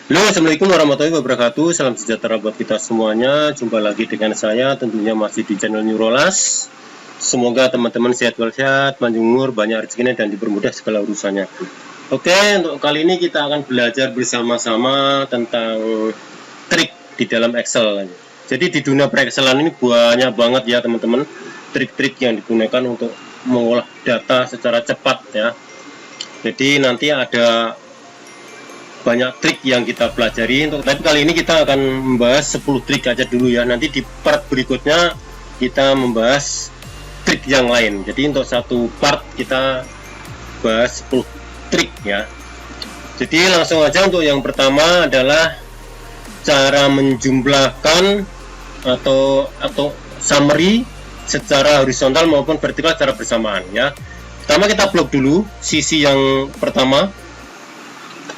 Halo, assalamualaikum warahmatullahi wabarakatuh. Salam sejahtera buat kita semuanya. Jumpa lagi dengan saya, tentunya masih di channel Neurolas. Semoga teman-teman sehat walafiat, panjang umur, banyak rezekinya, dan dipermudah segala urusannya. Oke, untuk kali ini kita akan belajar bersama-sama tentang trik di dalam Excel. Jadi di dunia per-Excelan ini banyak banget ya teman-teman, trik-trik yang digunakan untuk mengolah data secara cepat ya. Jadi nanti ada banyak trik yang kita pelajari, tapi kali ini kita akan membahas 10 trik aja dulu ya. Nanti di part berikutnya kita membahas trik yang lain. Jadi untuk satu part kita bahas 10 trik ya. Jadi langsung aja, untuk yang pertama adalah cara menjumlahkan atau summary secara horizontal maupun vertikal secara bersamaan ya. Pertama kita blok dulu sisi yang pertama,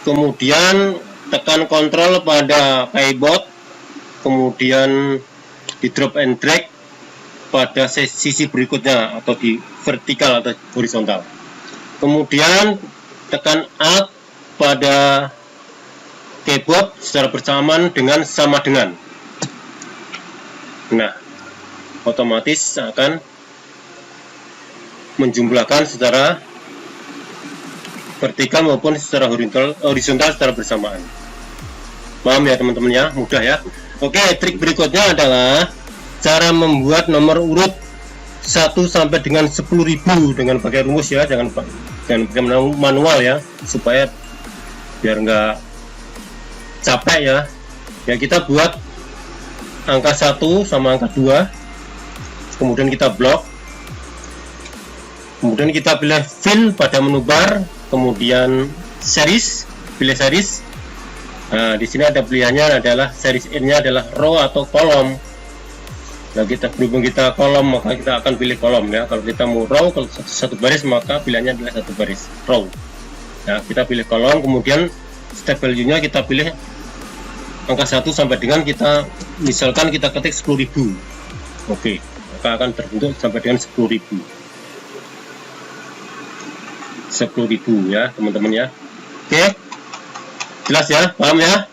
kemudian tekan kontrol pada keyboard, kemudian di drop and drag pada sisi berikutnya atau di vertikal atau horizontal, kemudian tekan alt pada keyboard secara bersamaan dengan sama dengan. Nah, otomatis akan menjumlahkan secara vertikal maupun secara horizontal secara bersamaan. Paham ya teman-teman ya, mudah ya. Oke, trik berikutnya adalah cara membuat nomor urut 1 sampai dengan 10.000 dengan pakai rumus ya, jangan pakai manual ya, supaya biar nggak capek ya. Ya, kita buat angka 1 sama angka 2, kemudian kita blok, kemudian kita pilih fill pada menu bar, kemudian series, pilih series. Nah, di sini ada pilihannya adalah series nya adalah row atau kolom. Nah, berhubung kita kolom, maka kita akan pilih kolom ya. Kalau kita mau row, kalau satu baris, maka pilihannya adalah satu baris, row. Nah, kita pilih kolom, kemudian step value-nya kita pilih angka 1 sampai dengan kita, misalkan kita ketik 10.000. Oke, maka akan terbentuk sampai dengan 10.000 ya teman-teman ya. Oke, jelas ya, paham ya.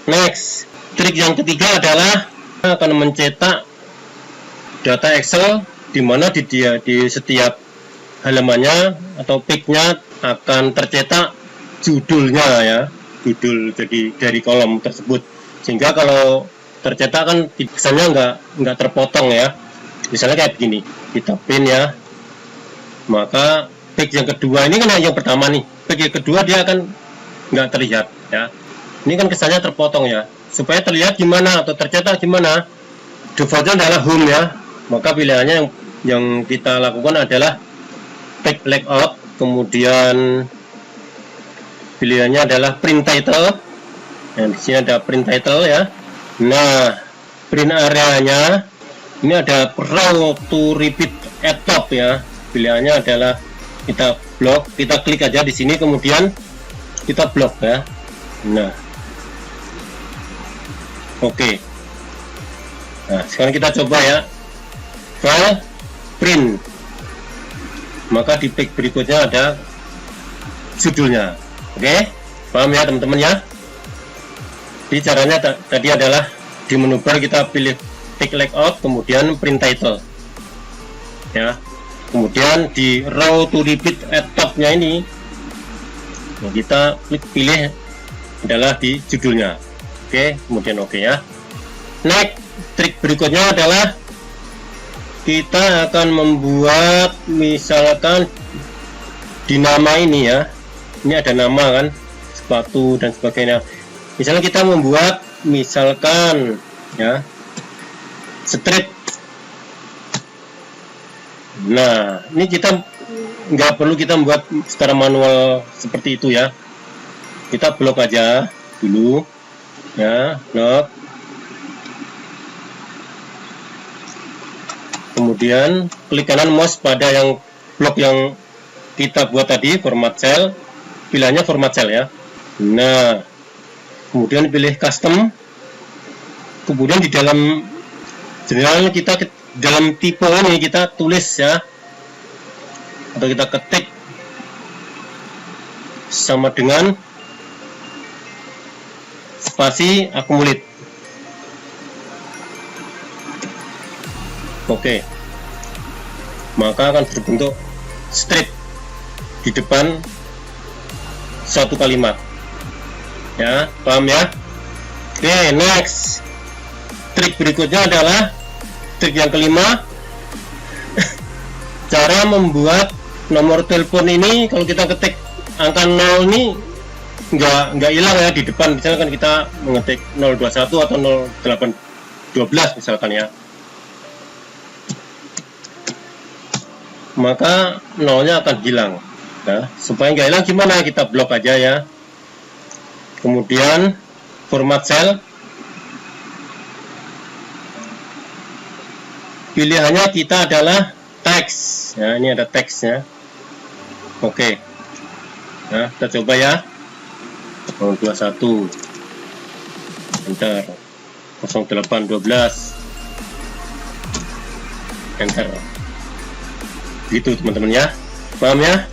Next, trik yang ketiga adalah akan mencetak data Excel, di mana di setiap halamannya atau peak-nya akan tercetak judulnya ya, judul jadi dari kolom tersebut, sehingga kalau tercetak kan kesannya nggak terpotong ya. Misalnya kayak begini, kita pin ya, maka page yang kedua ini kan yang pertama nih, page yang kedua dia akan nggak terlihat ya. Ini kan kesannya terpotong ya. Supaya terlihat gimana atau tercetak gimana, defaultnya adalah home ya. Maka pilihannya yang kita lakukan adalah page layout, kemudian pilihannya adalah print title. Nah, di sini ada print title ya. Nah, print areanya ini ada row to repeat at top ya. Pilihannya adalah kita blok, kita klik aja di sini, kemudian kita blok ya. Nah, oke. Nah, sekarang kita coba ya, file print, maka di page berikutnya ada judulnya. Oke, paham ya teman-teman ya. Jadi caranya tadi adalah di menu bar kita pilih page layout, kemudian print title ya. Kemudian di row to repeat at top-nya ini kita pilih adalah di judulnya. Oke, kemudian oke ya. Next, trik berikutnya adalah kita akan membuat, misalkan di nama ini ya, ini ada nama kan, sepatu dan sebagainya. Misalnya kita membuat, misalkan ya, strip. Nah, ini kita nggak perlu kita membuat secara manual seperti itu ya. Kita blok aja dulu ya, blok. Kemudian klik kanan mouse pada yang blok yang kita buat tadi, format cell. Pilihannya format cell ya. Nah, kemudian pilih custom. Kemudian di dalam general kita dalam tipe ini kita tulis ya, atau kita ketik sama dengan spasi accumulate. Oke, maka akan terbentuk strip di depan suatu kalimat. Ya, paham ya? Oke, next. Trik berikutnya adalah trik yang kelima. Cara membuat nomor telepon ini, kalau kita ketik angka 0 ini nggak hilang ya di depan. Misalkan kita mengetik 021 atau 0812 misalkan ya, maka nolnya akan hilang. Nah, supaya nggak hilang gimana? Kita blok aja ya. Kemudian format cell, pilihannya kita adalah teks ya, ini ada teksnya. Oke, nah kita coba ya. 021 enter, 0812 enter, gitu teman-teman ya, paham ya?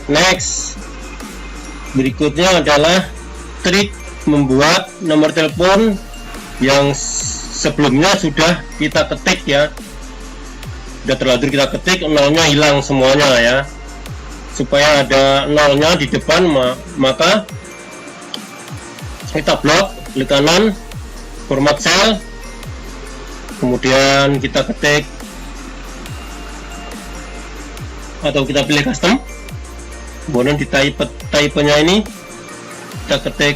Next, berikutnya adalah trik membuat nomor telepon yang sebelumnya sudah kita ketik ya, sudah terlanjur kita ketik, nolnya hilang semuanya ya. Supaya ada nolnya di depan, maka kita blok, klik kanan, format cell, kemudian kita ketik atau kita pilih custom, kemudian di type-nya ini kita ketik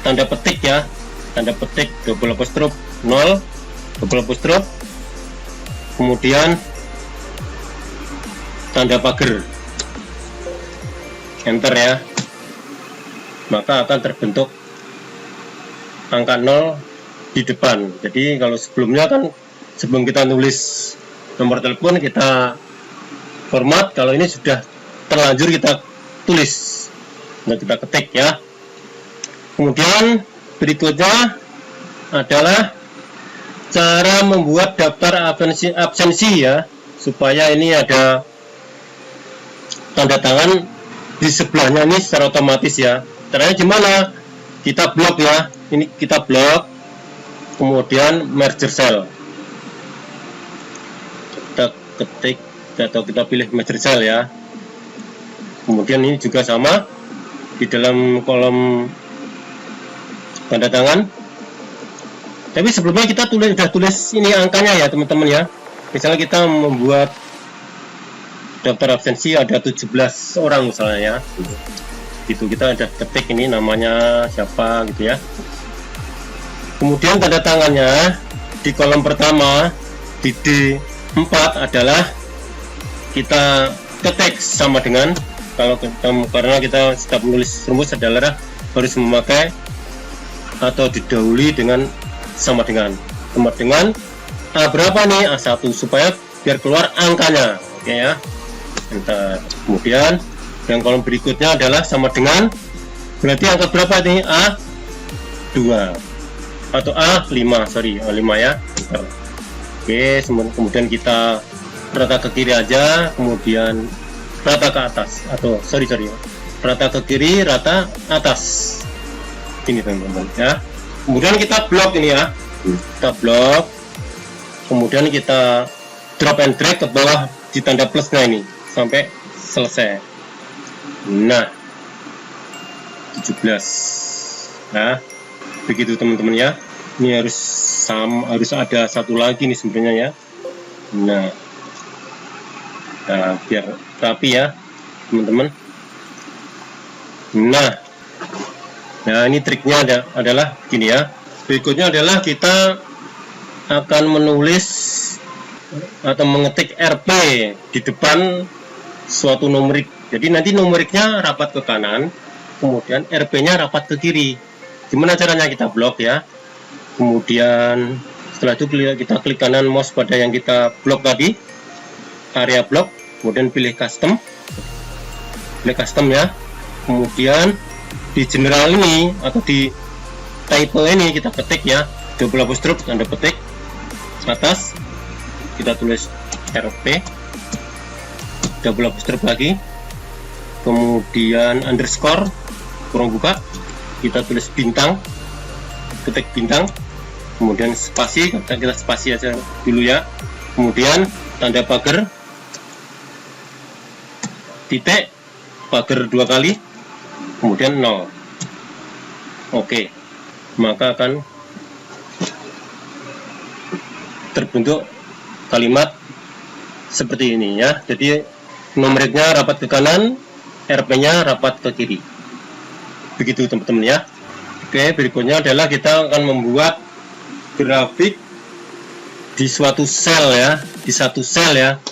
tanda petik ya, tanda petik double apostrophe 0 double apostrophe, kemudian tanda pagar, enter ya, maka akan terbentuk angka 0 di depan. Jadi kalau sebelumnya kan, sebelum kita nulis nomor telepon kita format, kalau ini sudah terlanjur kita tulis, nah kita ketik ya. Kemudian berikutnya adalah cara membuat daftar absensi ya, supaya ini ada tanda tangan di sebelahnya ini secara otomatis ya. Caranya gimana? Kita blok ya, ini kita blok, kemudian merger cell, kita ketik atau kita pilih merger cell ya. Kemudian ini juga sama, di dalam kolom tanda tangan, tapi sebelumnya kita sudah tulis ini angkanya ya teman-teman ya. Misalnya kita membuat daftar absensi ada 17 orang misalnya ya, gitu, kita ada ketik ini namanya siapa gitu ya. Kemudian tanda tangannya di kolom pertama di D4 adalah kita ketik sama dengan, karena kita setiap menulis rumus adalah harus memakai atau didahului dengan sama dengan A berapa nih, A1, supaya biar keluar angkanya. Oke ya, enter. Kemudian yang kolom berikutnya adalah sama dengan, berarti angka berapa nih, A2 atau A5, sorry, A5 ya, enter. Oke, kemudian kita rata ke kiri aja, kemudian rata ke atas, atau sorry rata ke kiri, rata atas, ini teman-teman ya. Kemudian kita blok ini ya, kita blok, kemudian kita drop and drag ke bawah di tanda plusnya ini sampai selesai. Nah, 17. Nah, begitu teman-teman ya. Ini harus ada satu lagi nih sebenarnya ya. Nah, biar rapi ya teman-teman. Nah, ini triknya adalah gini ya. Berikutnya adalah kita akan menulis atau mengetik RP di depan suatu numerik. Jadi nanti numeriknya rapat ke kanan, kemudian RP-nya rapat ke kiri. Gimana caranya? Kita blok ya. Kemudian setelah itu kita klik kanan mouse pada yang kita blok tadi, area blok, kemudian pilih custom, ya. Kemudian di general ini atau di type ini kita ketik ya, double apostrophe tanda petik atas, kita tulis RP, double apostrophe lagi, kemudian underscore kurung buka, kita tulis bintang, ketik bintang, kemudian spasi, kita spasi aja dulu ya, kemudian tanda pagar, titik, pagar 2 kali, kemudian 0. Oke, maka akan terbentuk kalimat seperti ini ya. Jadi numeriknya rapat ke kanan, RP-nya rapat ke kiri. Begitu teman-teman ya. Oke, berikutnya adalah kita akan membuat grafik di suatu sel ya, di satu sel ya.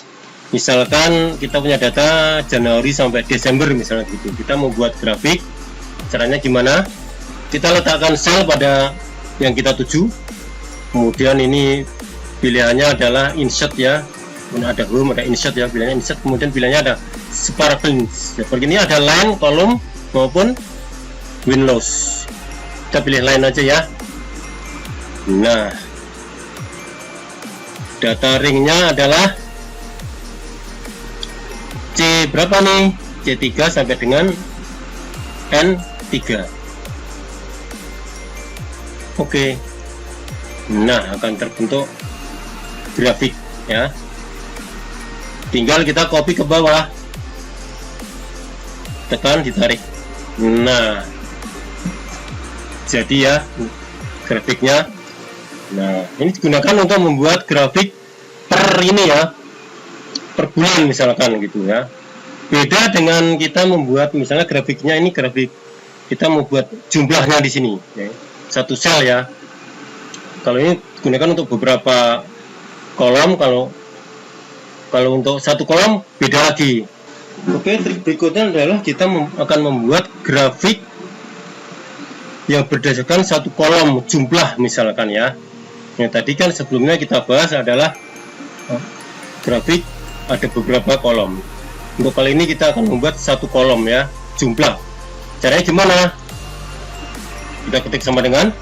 Misalkan kita punya data Januari sampai Desember misalnya gitu. Kita mau buat grafik, caranya gimana? Kita letakkan sel pada yang kita tuju. Kemudian ini pilihannya adalah insert ya. Ada home, ada insert ya, pilihannya insert. Kemudian pilihannya ada sparkling. Seperti ini ada line, kolom maupun Windows. Kita pilih line aja ya. Nah, data ringnya adalah C berapa nih? C3 sampai dengan N3. Oke. Nah, akan terbentuk grafik ya. Tinggal kita copy ke bawah, tekan, ditarik. Nah, jadi ya grafiknya. Nah, ini digunakan untuk membuat grafik per ini ya, per bulan misalkan gitu ya. Beda dengan kita membuat misalnya grafiknya ini grafik kita membuat jumlahnya di sini ya. Satu sel ya. Kalau ini digunakan untuk beberapa kolom, kalau untuk satu kolom beda lagi. Oke, trik berikutnya adalah kita akan membuat grafik yang berdasarkan satu kolom jumlah misalkan ya. Yang tadi kan sebelumnya kita bahas adalah grafik ada beberapa kolom. Untuk kali ini kita akan membuat satu kolom ya, jumlah. Caranya gimana? Kita ketik sama dengan,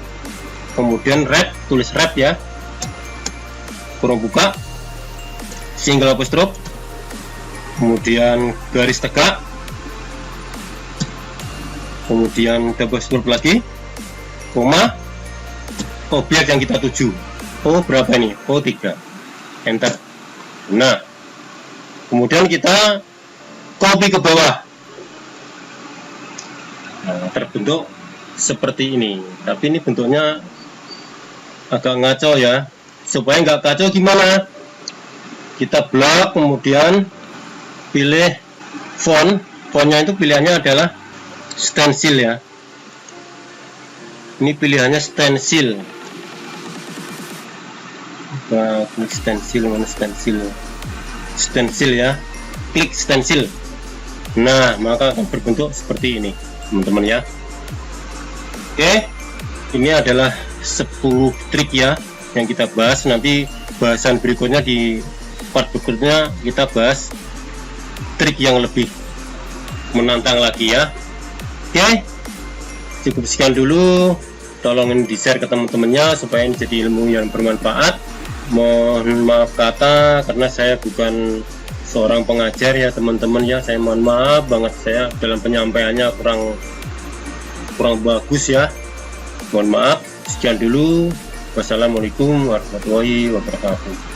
kemudian wrap, tulis wrap ya, kurung buka, single apostrophe, kemudian garis tegak, kemudian double apostrophe lagi, koma, objek yang kita tuju. O berapa ini? O3. Enter. Nah, kemudian kita copy ke bawah. Nah, terbentuk seperti ini. Tapi ini bentuknya agak ngaco ya. Supaya nggak kacau gimana? Kita blok, kemudian pilih font. Fontnya itu pilihannya adalah stencil ya. Ini pilihannya stencil. Nah, klik stencil, mana stencil? Stencil ya. Klik stencil. Nah, maka akan berbentuk seperti ini, teman-teman ya. Oke, ini adalah 10 trik ya yang kita bahas. Nanti bahasan berikutnya di part berikutnya kita bahas trik yang lebih menantang lagi ya. Oke, cukup sekian dulu. Tolong di share ke teman-temannya supaya ini jadi ilmu yang bermanfaat. Mohon maaf kata karena saya bukan seorang pengajar ya teman-teman ya. Saya mohon maaf banget, saya dalam penyampaiannya kurang bagus ya. Mohon maaf. Sekian dulu. Wassalamualaikum warahmatullahi wabarakatuh.